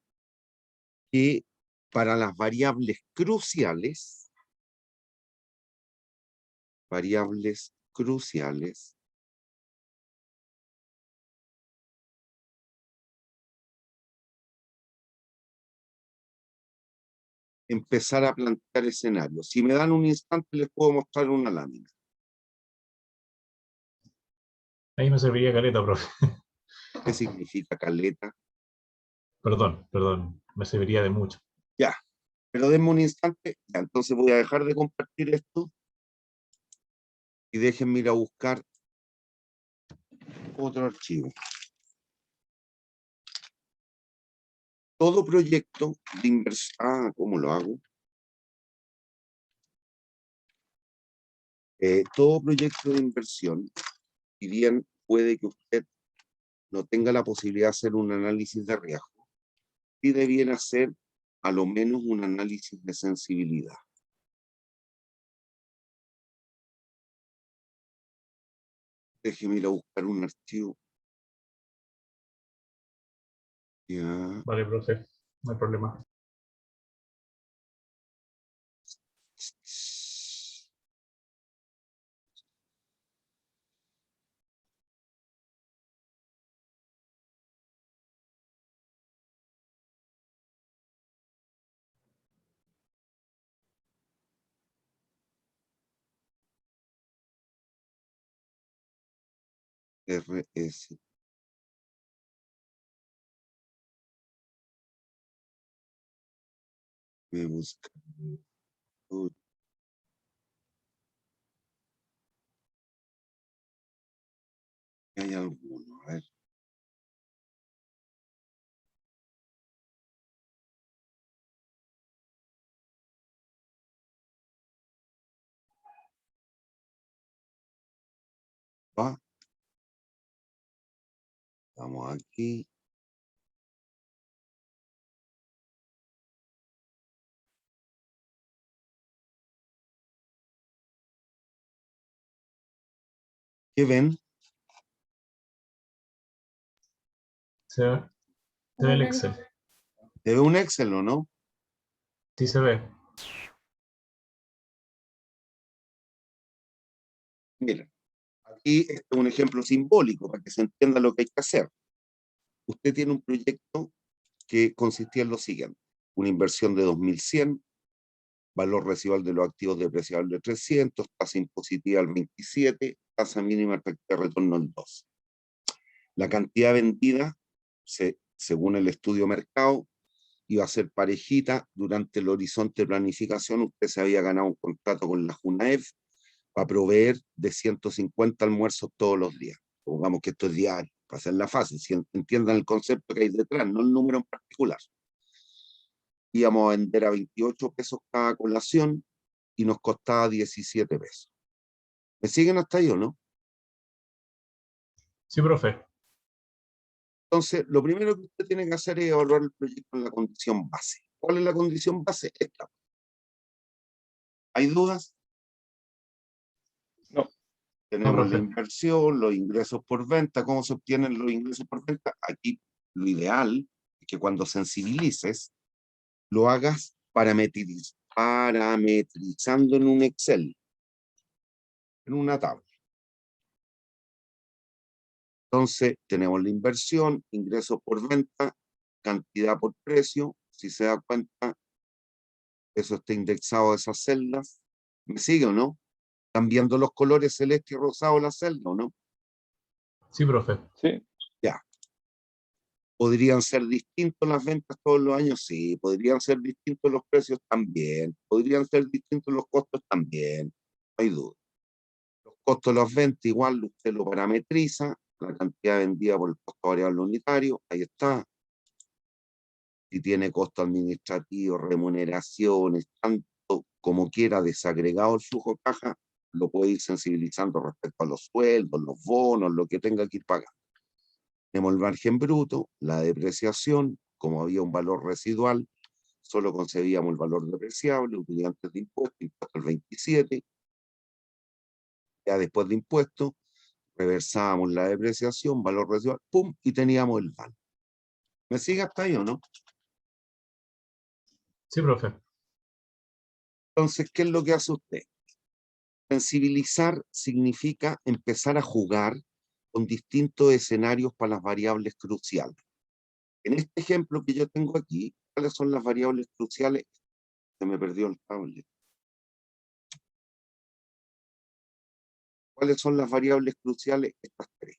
que para las variables cruciales, empezar a plantear escenarios. Si me dan un instante, les puedo mostrar una lámina. Ahí me serviría caleta, profe. ¿Qué significa caleta? Perdón, me serviría de mucho. Ya, pero denme un instante. Ya, entonces voy a dejar de compartir esto y déjenme ir a buscar otro archivo. Todo proyecto de inversión... ¿cómo lo hago? Todo proyecto de inversión, si bien puede que usted no tenga la posibilidad de hacer un análisis de riesgo, sí debiera hacer a lo menos un análisis de sensibilidad. Déjeme ir a buscar un archivo. Ya. Vale, profe, no hay problema. RS. Me busca. Hay alguno, a ver. Va. Vamos aquí. ¿Qué ven? Se ve el Excel. ¿Se ve un Excel o no? Sí se ve. Mira, aquí este es un ejemplo simbólico para que se entienda lo que hay que hacer. Usted tiene un proyecto que consistía en lo siguiente: una inversión de 2.100, valor residual de los activos depreciables de 300, tasa impositiva al 27, tasa mínima de retorno al 2. La cantidad vendida, según el estudio mercado, iba a ser parejita. Durante el horizonte de planificación, usted se había ganado un contrato con la JUNAEF para proveer de 150 almuerzos todos los días. Pongamos que esto es diario, para hacerla fácil, si entiendan el concepto que hay detrás, no el número en particular. Íbamos a vender a 28 pesos cada colación y nos costaba 17 pesos. ¿Me siguen hasta ahí o no? Sí, profe. Entonces, lo primero que usted tiene que hacer es evaluar el proyecto en la condición base. ¿Cuál es la condición base? Esta. ¿Hay dudas? No. Tenemos la profe. inversión, los ingresos por venta. ¿Cómo se obtienen los ingresos por venta? Aquí lo ideal es que cuando sensibilices, lo hagas parametrizando en un Excel, en una tabla. Entonces, tenemos la inversión, ingresos por venta, cantidad por precio. Si se da cuenta, eso está indexado a esas celdas. ¿Me sigue o no? ¿Están viendo los colores celeste y rosado de la celda o no? Sí, profe. Sí. Ya. ¿Podrían ser distintos las ventas todos los años? Sí. ¿Podrían ser distintos los precios? También. ¿Podrían ser distintos los costos? También. No hay duda. Los costos de las ventas igual usted lo parametriza, la cantidad vendida por el costo variable unitario, ahí está. Si tiene costo administrativo, remuneraciones, tanto como quiera desagregado el flujo de caja, lo puede ir sensibilizando respecto a los sueldos, los bonos, lo que tenga que ir pagando. Tenemos el margen bruto, la depreciación, como había un valor residual, solo concebíamos el valor depreciable, utilizando antes de impuesto al 27, ya después de impuesto, reversábamos la depreciación, valor residual, ¡pum! Y teníamos el VAN. ¿Me sigue hasta ahí o no? Sí, profe. Entonces, ¿qué es lo que hace usted? Sensibilizar significa empezar a jugar con distintos escenarios para las variables cruciales. En este ejemplo que yo tengo aquí, ¿cuáles son las variables cruciales? Se me perdió el tablet. ¿Cuáles son las variables cruciales? Estas tres.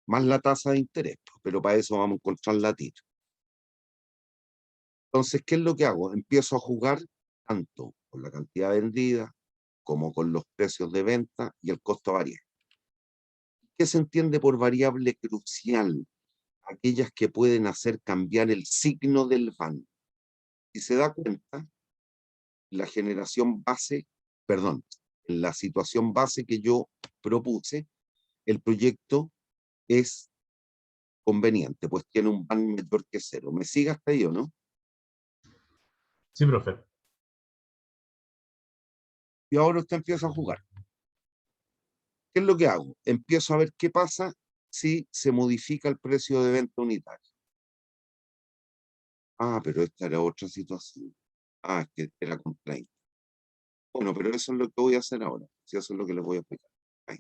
Más la tasa de interés, pero para eso vamos a encontrar la TIR. Entonces, ¿qué es lo que hago? Empiezo a jugar tanto con la cantidad vendida como con los precios de venta y el costo variable. ¿Qué se entiende por variable crucial? Aquellas que pueden hacer cambiar el signo del VAN. Si se da cuenta, la generación base, perdón, en la situación base que yo propuse, el proyecto es conveniente, pues tiene un VAN mayor que 0. ¿Me sigue hasta ahí o no? Sí, profe. Y ahora usted empieza a jugar. ¿Qué es lo que hago? Empiezo a ver qué pasa si se modifica el precio de venta unitario. Ah, pero esta era otra situación. Ah, es que era con 30. Bueno, pero eso es lo que voy a hacer ahora. Si eso es lo que les voy a explicar. Ahí.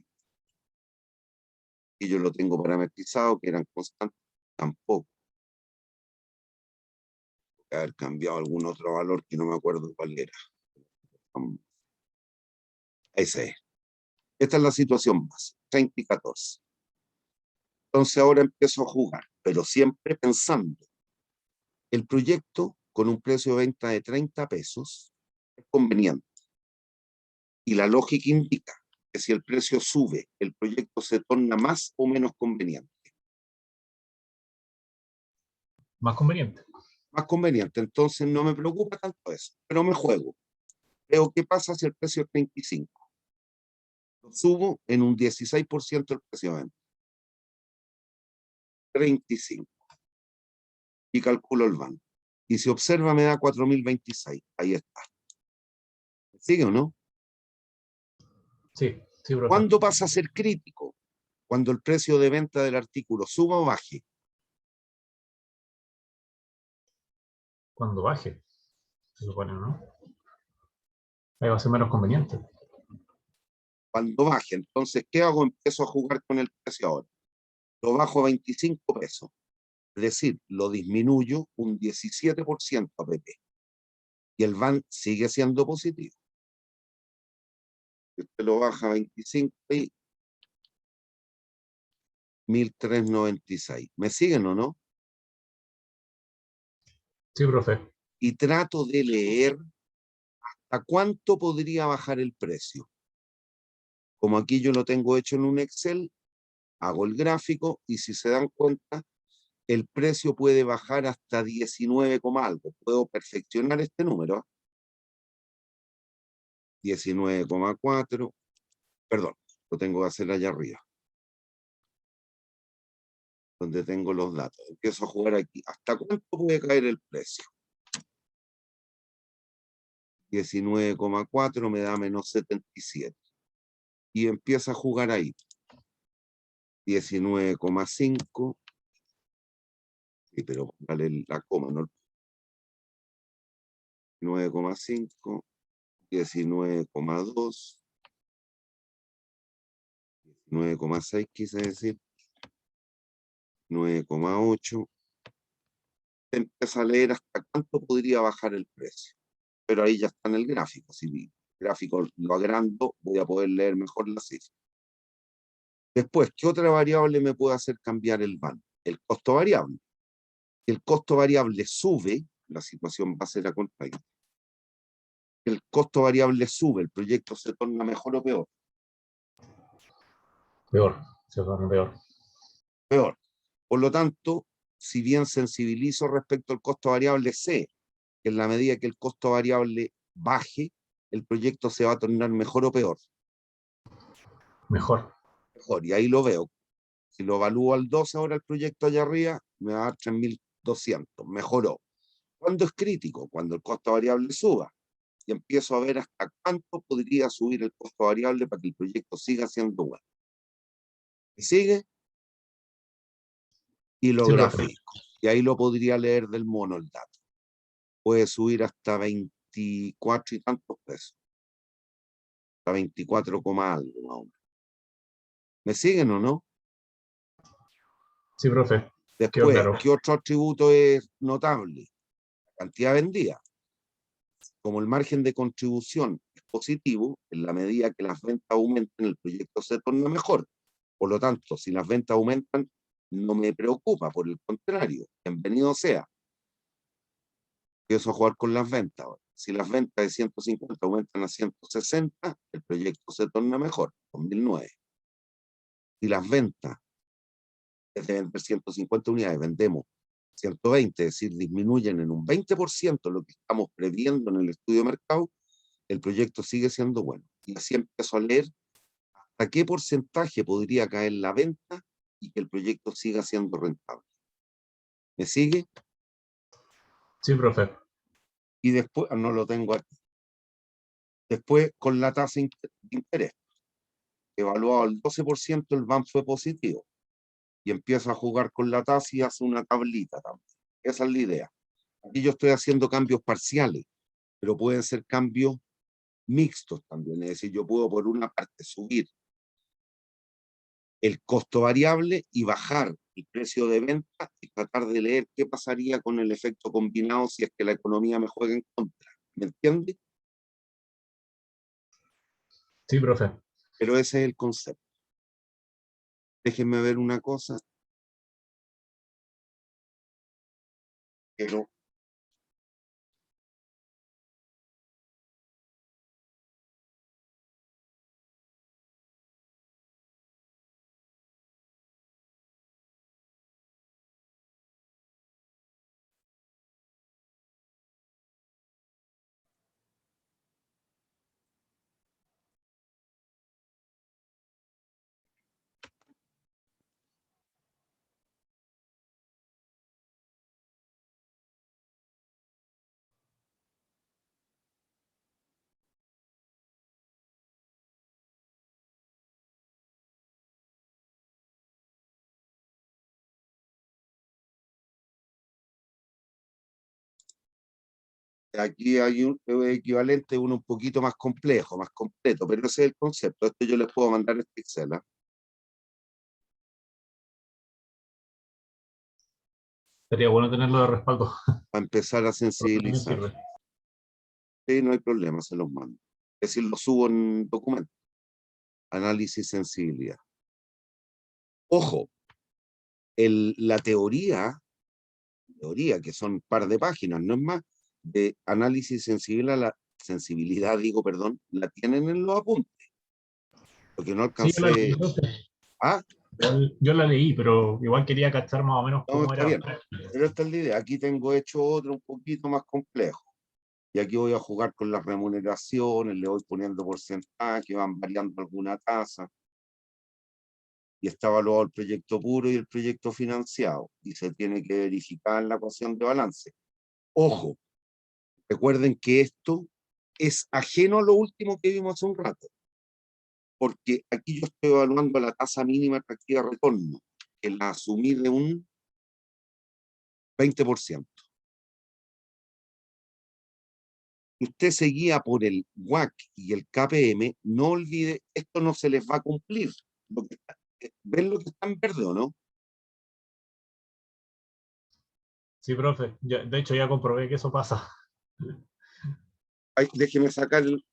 Y yo lo tengo parametrizado, que eran constantes, tampoco. Voy a haber cambiado algún otro valor que no me acuerdo cuál era. Ese es. Esta es la situación base, 30 y 14. Entonces ahora empiezo a jugar, pero siempre pensando. El proyecto con un precio de venta de 30 pesos es conveniente. Y la lógica indica que si el precio sube, el proyecto se torna más o menos conveniente. Más conveniente. Más conveniente, entonces no me preocupa tanto eso, pero me juego. Veo qué pasa si el precio es 35. Lo subo en un 16% el precio de venta. 35. Y calculo el VAN. Y si observa me da 4.026. Ahí está. ¿Sigue o no? Sí, sí, profe. ¿Cuándo pasa a ser crítico? Cuando el precio de venta del artículo suba o baje. Cuando baje, se supone, ¿no? Ahí va a ser menos conveniente. Cuando baje, entonces, ¿qué hago? Empiezo a jugar con el precio ahora. Lo bajo a 25 pesos. Es decir, lo disminuyo un 17% a PP. Y el VAN sigue siendo positivo. Usted lo baja a 25 y 1.396. ¿Me siguen o no? Sí, profe. Y trato de leer hasta cuánto podría bajar el precio. Como aquí yo lo tengo hecho en un Excel, hago el gráfico y si se dan cuenta, el precio puede bajar hasta 19, algo. Puedo perfeccionar este número. 19,4. Perdón, lo tengo que hacer allá arriba. Donde tengo los datos. Empiezo a jugar aquí. ¿Hasta cuánto puede caer el precio? 19,4 me da menos 77. Y empieza a jugar ahí. 19,5. Sí, pero vale la coma, ¿no? 19,5. 19,2. 19,6 quise decir. 9,8. Empieza a leer hasta cuánto podría bajar el precio. Pero ahí ya está en el gráfico. Si el gráfico lo agrando, voy a poder leer mejor la cifra. Después, ¿qué otra variable me puede hacer cambiar el VAN? El costo variable. Si el costo variable sube, la situación va a ser la contraria. El costo variable sube, el proyecto se torna mejor o peor. Peor. Se torna peor. Peor. Por lo tanto, si bien sensibilizo respecto al costo variable, sé que en la medida que el costo variable baje, el proyecto se va a tornar mejor o peor. Mejor. Mejor, y ahí lo veo. Si lo evalúo al 12 ahora el proyecto allá arriba, me va a dar 200, mejoró. ¿Cuándo es crítico? Cuando el costo variable suba. Y empiezo a ver hasta cuánto podría subir el costo variable para que el proyecto siga siendo bueno. ¿Y sigue? Y lo Sí, profe. grafico. Y ahí lo podría leer del mono el dato. Puede subir hasta 24 y tantos pesos. Hasta 24, algo más o menos. ¿Me siguen o no? Sí, profe. Quedó Después, claro. ¿qué otro atributo es notable? La cantidad vendida. Como el margen de contribución es positivo, en la medida que las ventas aumentan, el proyecto se torna mejor. Por lo tanto, si las ventas aumentan, no me preocupa, por el contrario, bienvenido sea. Empiezo a jugar con las ventas. Si las ventas de 150 aumentan a 160, el proyecto se torna mejor, 2009. Si las ventas, es de vender 150 unidades, vendemos 120, es decir, disminuyen en un 20% lo que estamos previendo en el estudio de mercado, el proyecto sigue siendo bueno. Y así empiezo a leer hasta qué porcentaje podría caer la venta y que el proyecto siga siendo rentable. ¿Me sigue? Sí, profe. Y después, no lo tengo aquí. Después, con la tasa de interés, evaluado al 12%, el BAM fue positivo. Y empiezo a jugar con la tasa y hace una tablita también. Esa es la idea. Aquí yo estoy haciendo cambios parciales, pero pueden ser cambios mixtos también. Es decir, yo puedo por una parte subir el costo variable y bajar el precio de venta y tratar de leer qué pasaría con el efecto combinado si es que la economía me juega en contra. ¿Me entiende? Sí, profe. Pero ese es el concepto. Déjenme ver una cosa. Pero aquí hay un equivalente, uno un poquito más complejo, más completo, pero ese es el concepto. Esto yo les puedo mandar este Excel, ¿eh? Sería bueno tenerlo de respaldo. Para empezar a Porque a mí me sensibilizar. sirve. Sí, no hay problema, se los mando. Es decir, lo subo en documento. Análisis sensibilidad. Ojo, la teoría, que son un par de páginas, no es más, de análisis sensibilidad, digo, perdón, la tienen en los apuntes. Porque no Sí, yo la leí, alcancé. profe. Ah, Yo la leí, pero igual quería cachar más o menos no, cómo está era. bien. Pero esta es la idea. Aquí tengo hecho otro un poquito más complejo. Y aquí voy a jugar con las remuneraciones, le voy poniendo porcentaje, van variando alguna tasa. Y está evaluado el proyecto puro y el proyecto financiado. Y se tiene que verificar la ecuación de balance. Ojo, recuerden que esto es ajeno a lo último que vimos hace un rato. Porque aquí yo estoy evaluando la tasa mínima atractiva de retorno, que la asumí de un 20%. Si usted se guía por el WACC y el KPM, no olvide, esto no se les va a cumplir. ¿Ven lo que está en verde o no? Sí, profe. De hecho, ya comprobé que eso pasa. Ay, déjeme sacar el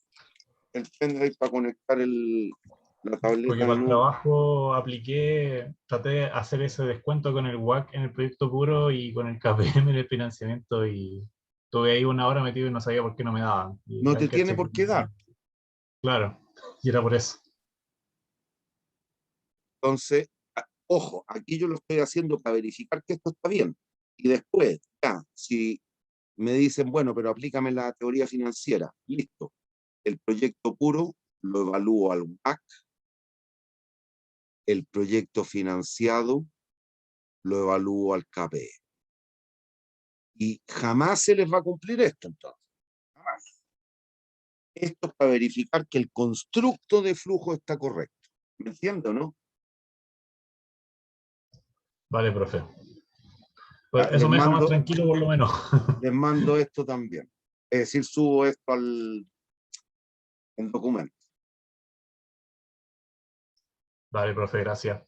pendrive para conectar la Porque tableta de para el nuevo. trabajo apliqué, traté de hacer ese descuento con el WAC en el proyecto puro y con el KPM en el financiamiento y tuve ahí una hora metido y no sabía por qué no me daban. Y No ahí te tiene caché por qué dar. claro, y era por eso. Entonces, ojo, aquí yo lo estoy haciendo para verificar que esto está bien. Y después, ya, si me dicen, bueno, pero aplícame la teoría financiera, listo. El proyecto puro lo evalúo al WACC, el proyecto financiado lo evalúo al KPE. Y jamás se les va a cumplir esto, entonces. Jamás. Esto es para verificar que el constructo de flujo está correcto. ¿Me entiendo, no? Vale, profe. Pues Ya, eso me deja más tranquilo por lo menos. les mando esto también. Es decir, subo esto al documento. Vale, profe, gracias.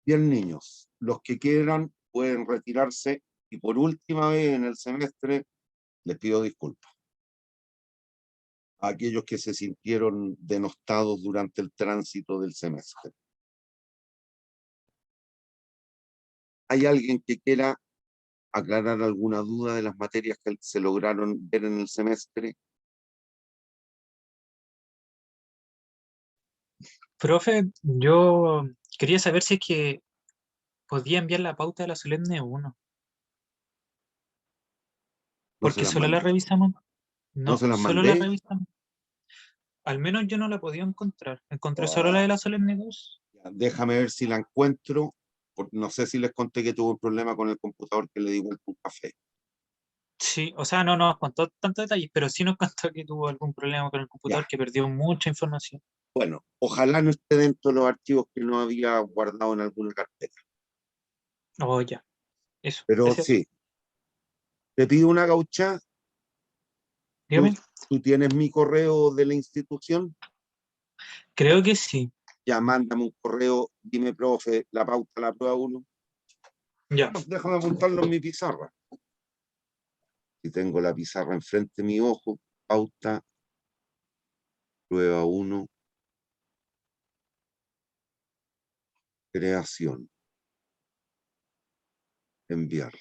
Bien, niños, los que quieran pueden retirarse y por última vez en el semestre les pido disculpas a aquellos que se sintieron denostados durante el tránsito del semestre. ¿Hay alguien que quiera aclarar alguna duda de las materias que se lograron ver en el semestre? Profe, yo quería saber si es que podía enviar la pauta de la Solemne 1, No se porque las solo la mandé. revisamos. No No, se las solo la mandé. revisamos. Al menos yo no la podía encontrar. Encontré Oh, solo la de la Solemne 2. déjame ver si la encuentro. No sé si les conté que tuve un problema con el computador que le di vuelta un café. Sí, o sea, no nos contó tantos detalles, pero sí nos contó que tuvo algún problema con el computador, Ya. que perdió mucha información. Bueno, ojalá no esté dentro de los archivos que no había guardado en alguna carpeta. Oh, ya. Eso. Pero Gracias. sí, te pido una gaucha. Dígame. ¿Tú tienes mi correo de la institución? Creo que sí. Ya, mándame un correo, dime, profe, la pauta, la prueba 1. Ya. Déjame apuntarlo en mi pizarra. Si tengo la pizarra enfrente de mi ojo, pauta, prueba 1, creación, enviar.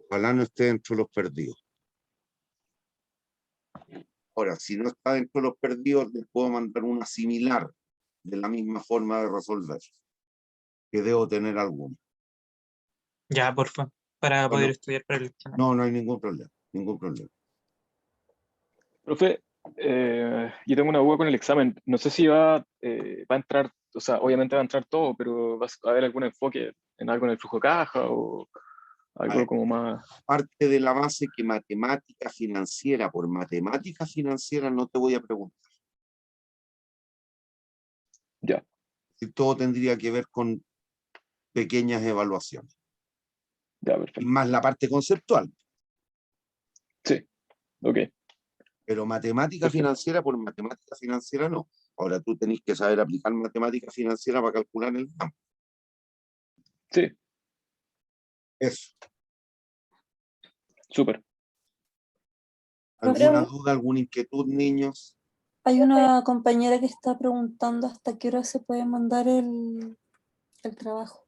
Ojalá no esté dentro de los perdidos. Ahora, si no está dentro de los perdidos, les puedo mandar una similar de la misma forma de resolver, que debo tener alguna. Ya, porfa. Para Bueno, poder estudiar para el examen. no hay ningún problema, ningún problema. Profe, yo tengo una duda con el examen. No sé si va a entrar, o sea, obviamente va a entrar todo, pero va a haber algún enfoque en algo en el flujo de caja o algo como más. Parte de la base que matemática financiera, por matemática financiera no te voy a preguntar. Ya, Y todo tendría que ver con pequeñas evaluaciones. ya, Y perfecto. más la parte conceptual. Sí, ok. Pero matemática Perfecto. financiera por matemática financiera no. Ahora tú tenés que saber aplicar matemática financiera para calcular el campo. Sí, Eso. súper. ¿Alguna duda, alguna inquietud, niños? Hay una compañera que está preguntando hasta qué hora se puede mandar el trabajo.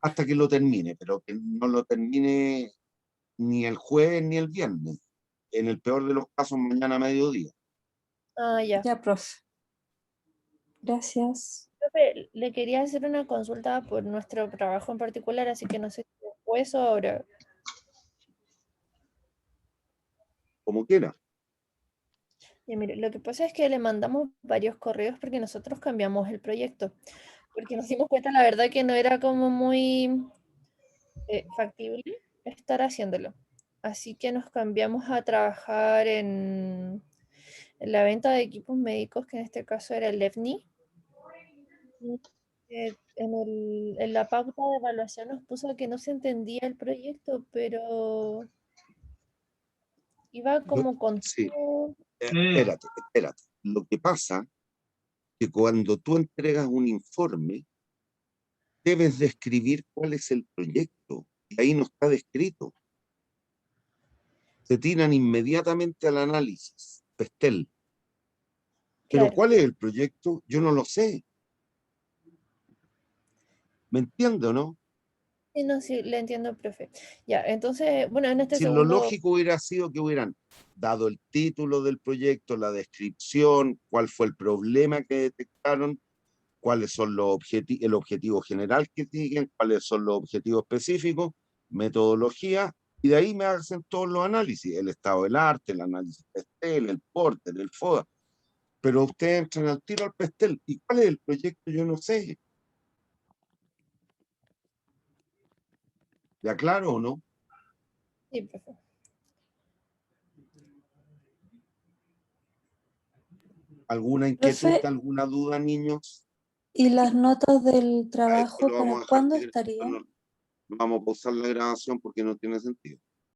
Hasta que lo termine, pero que no lo termine ni el jueves ni el viernes. En el peor de los casos, mañana a mediodía. Ah, ya. Ya, profe. Gracias. Profe, le quería hacer una consulta por nuestro trabajo en particular, así que no sé si después o ahora. Como quiera. Ya, mire, lo que pasa es que le mandamos varios correos porque nosotros cambiamos el proyecto, porque nos dimos cuenta, la verdad, que no era como muy factible estar haciéndolo. Así que nos cambiamos a trabajar en la venta de equipos médicos, que en este caso era el EFNI. En la pauta de evaluación nos puso que no se entendía el proyecto, pero iba como con Sí, todo. espérate. Lo que pasa es que cuando tú entregas un informe, debes describir cuál es el proyecto. Y ahí no está descrito. Se tiran inmediatamente al análisis. Pestel. Pero Claro. ¿cuál es el proyecto? Yo no lo sé. ¿Me entiendo, no? Sí, no, sí, le entiendo, profe. Ya, entonces, bueno, en este Si lo segundo, lógico hubiera sido que hubieran dado el título del proyecto, la descripción, cuál fue el problema que detectaron, cuáles son los el objetivo general que siguen, cuáles son los objetivos específicos, metodología, y de ahí me hacen todos los análisis, el estado del arte, el análisis Pestel, el Porter, el FODA. Pero ustedes entran al tiro al Pestel. ¿Y cuál es el proyecto? Yo no sé. ¿Ya claro o no? Sí, profe. ¿Alguna inquietud, Profe, alguna duda, niños? ¿y las notas del A esto trabajo lo para vamos a dejar cuándo que estarían? no vamos a pausar la grabación porque no tiene sentido.